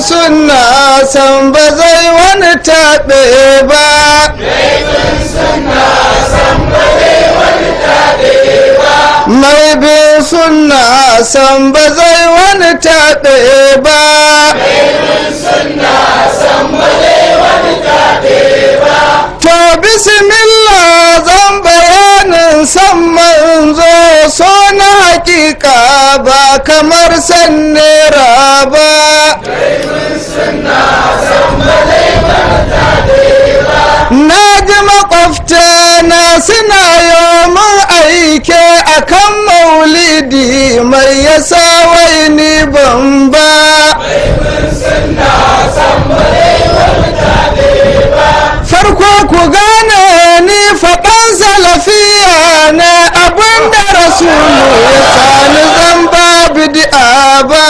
sunna san ba zai wani taɓe ba. Mai bin sunna san ba zai wani taɓe ba. To bismillah zan bayanin san manzo so na hakika ba kamar san nera ba. Na ji makwabta na suna yomin aike akan maulidi mai yasa wai ni ban ba. Farko ku gane ni faɗan salafiya ne abinda rasulu ya sani zan ba bid'a ba.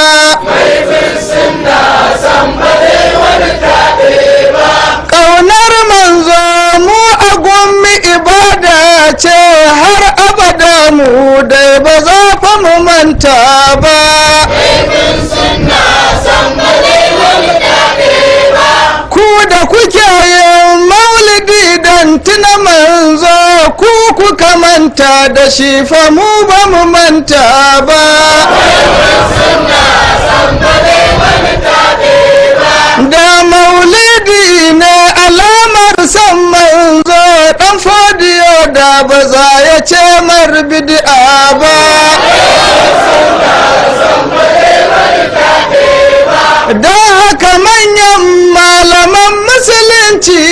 Ƙaunar manzo mu a gummi ibada ce har abada mu dai ba za fa mu manta ba. Ku da kuke yin maulidi don tuna manzo ku kuka manta da shi fa mu ba mu manta ba. Da maulidi ne alamar san manzo dan fodiyo da ba za ya ce mar bid'a ba. Don haka manyan malaman musulunci